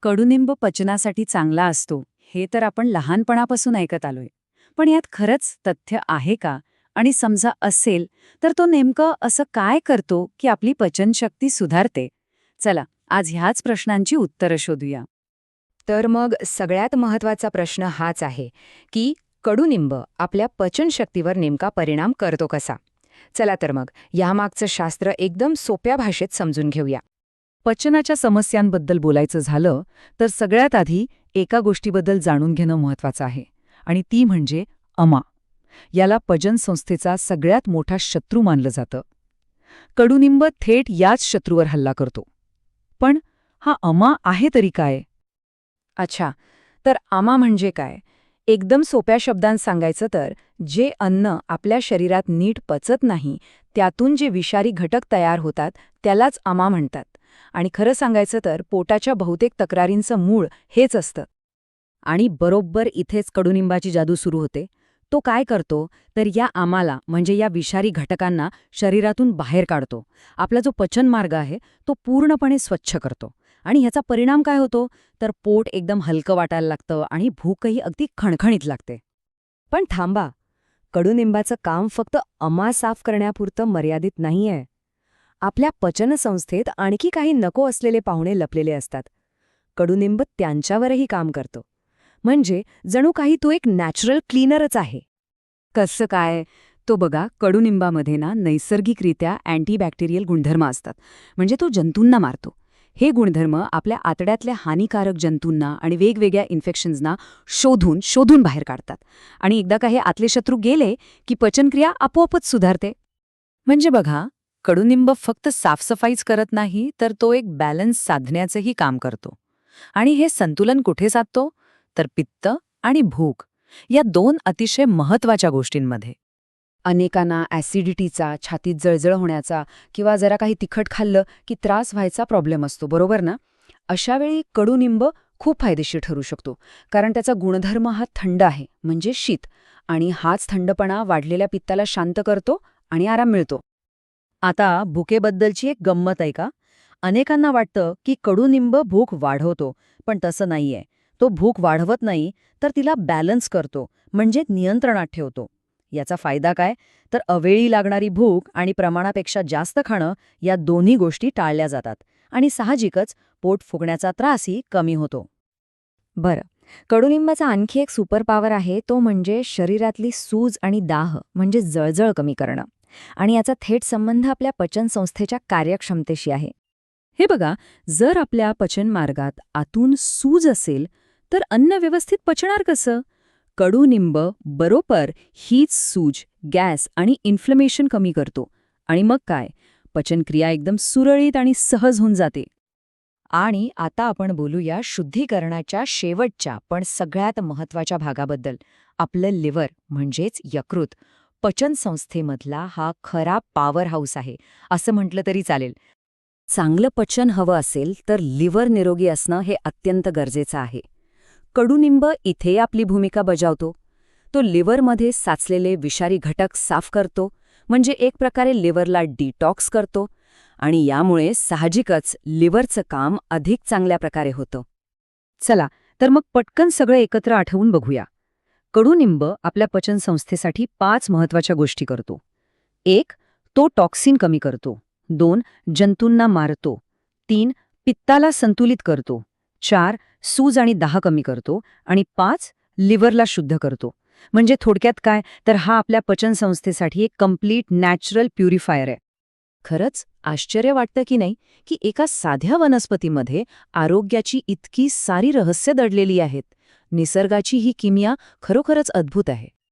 कडुनिंब पचनासाठी चांगला असतो हे तर आपण लहानपणापासून ऐकत आलोय. पण यात खरंच तथ्य आहे का? आणि समजा असेल तर तो नेमकं असं काय करतो की आपली पचनशक्ती सुधारते? चला, आज ह्याच प्रश्नांची उत्तरं शोधूया. तर मग सगळ्यात महत्त्वाचा प्रश्न हाच आहे की कडुनिंब आपल्या पचनशक्तीवर नेमका परिणाम करतो कसा. चला तर मग यामागचं शास्त्र एकदम सोप्या भाषेत समजून घेऊया. पचनाच्या समस्यांबद्दल बोलायचं झालं तर सगळ्यात आधी एका गोष्टीबद्दल जाणून घेणं महत्वाचं आहे, आणि ती म्हणजे अमा. याला पचन संस्थेचा सगळ्यात मोठा शत्रू मानलं जातं. कडुनिंब थेट याच शत्रूवर हल्ला करतो. पण हा अमा आहे तरी काय? अच्छा, तर आमा म्हणजे काय? एकदम सोप्या शब्दांत सांगायचं तर जे अन्न आपल्या शरीरात नीट पचत नाही त्यातून जे विषारी घटक तयार होतात त्यालाच आमा म्हणतात. आणि खरं सांगायचं तर पोटाच्या बहुतेक तक्रारींचं मूळ हेच असतं. आणि बरोबर इथेच कडुनिंबाची जादू सुरू होते. तो काय करतो तर या आमाला म्हणजे या विषारी घटकांना शरीरातून बाहेर काढतो. आपला जो पचनमार्ग आहे तो पूर्णपणे स्वच्छ करतो. आणि ह्याचा परिणाम काय होतो तर पोट एकदम हलकं वाटायला लागतं आणि भूकही अगदी खणखणीत लागते. पण थांबा, कडुनिंबाचं काम फक्त अमा साफ करण्यापुरतं मर्यादित नाहीये. आपल्या पचनसंस्थेत आणखी काही नको असलेले पाहुणे लपलेले असतात. कडुनिंब त्यांच्यावरही काम करतो. म्हणजे जणू काही तो एक नॅचरल क्लीनरच आहे. कसं काय? तो बघा, कडुनिंबामध्ये ना नैसर्गिकरित्या अँटीबॅक्टेरियल गुणधर्म असतात. म्हणजे तो जंतूंना मारतो. हे गुणधर्म आपल्या आतड्यातल्या हानिकारक जंतूंना आणि वेगवेगळ्या इन्फेक्शन्सना शोधून शोधून बाहेर काढतात. आणि एकदा का हे आतले शत्रू गेले की पचनक्रिया आपोआपच सुधारते. म्हणजे बघा, कडुनिंब फक्त साफसफाईच करत नाही तर तो एक बॅलन्स साधण्याचंही काम करतो. आणि हे संतुलन कुठे साधतो? तर पित्त आणि भूक या दोन अतिशय महत्वाच्या गोष्टींमध्ये. अनेकांना ॲसिडिटीचा, छातीत जळजळ होण्याचा किंवा जरा काही तिखट खाल्लं की त्रास व्हायचा प्रॉब्लेम असतो, बरोबर ना? अशावेळी कडुनिंब खूप फायदेशीर ठरू शकतो. कारण त्याचा गुणधर्म हा थंड आहे, म्हणजे शीत. आणि हाच थंडपणा वाढलेल्या पित्ताला शांत करतो आणि आराम मिळतो. आता भुकेबद्दलची एक गंमत आहे का? अनेकांना वाटतं की कडुनिंब भूक वाढवतो, पण तसं नाहीये. तो भूक वाढवत नाही, तर तिला बॅलन्स करतो, म्हणजे नियंत्रणात ठेवतो. याचा फायदा काय? तर अवेळी लागणारी भूक आणि प्रमाणापेक्षा जास्त खाणं या दोन्ही गोष्टी टाळल्या जातात. आणि साहजिकच पोट फुगण्याचा त्रासही कमी होतो. बरं, कडुलिंबाचा आणखी एक सुपर पॉवर आहे, तो म्हणजे शरीरातली सूज आणि दाह म्हणजे जळजळ कमी करणं. आणि याचा थेट संबंध आपल्या पचनसंस्थेच्या कार्यक्षमतेशी आहे. हे बघा, जर आपल्या पचनमार्गात आतून सूज असेल तर अन्न व्यवस्थित पचणार कसं? कडुनिंब बरोबर हीच सूज, गॅस आणि इन्फ्लमेशन कमी करतो. आणि मग काय? पचनक्रिया एकदम सुरळीत आणि सहज होऊन जाते. आणि आता आपण बोलूया शुद्धीकरणाच्या शेवटच्या पण सगळ्यात महत्त्वाच्या भागाबद्दल. आपलं लिव्हर म्हणजेच यकृत पचनसंस्थेमधला हा खरा पॉवर हाऊस आहे, असं म्हटलं तरी चालेल. चांगलं पचन हवं असेल तर लिव्हर निरोगी असणं हे अत्यंत गरजेचं आहे. कडुनिंब इथे आपली भूमिका बजावतो. तो लिव्हरमध्ये साचलेले विषारी घटक साफ करतो, म्हणजे एक प्रकारे लिव्हरला डिटॉक्स करतो. आणि यामुळे साहजिकच लिव्हरचं काम अधिक चांगल्या प्रकारे होतं. चला तर मग पटकन सगळं एकत्र आठवून बघूया. कडुनिंब आपल्या पचनसंस्थेसाठी 5 महत्त्वाच्या गोष्टी करतो. 1. तो टॉक्सिन कमी करतो. 2. जंतूंना मारतो. 3. पित्ताला संतुलित करतो. 4. सूज आणि दाह कमी करतो. आणि 5. लिव्हरला शुद्ध करतो. म्हणजे थोडक्यात काय तर हा आपल्या पचनसंस्थेसाठी एक कम्प्लीट नॅचरल प्युरिफायर आहे. खरंच आश्चर्य वाटतं की नाही की एका साध्या वनस्पतीमध्ये आरोग्याची इतकी सारी रहस्य दडलेली आहेत. निसर्गाची ही किमया खरोखरच अद्भुत आहे.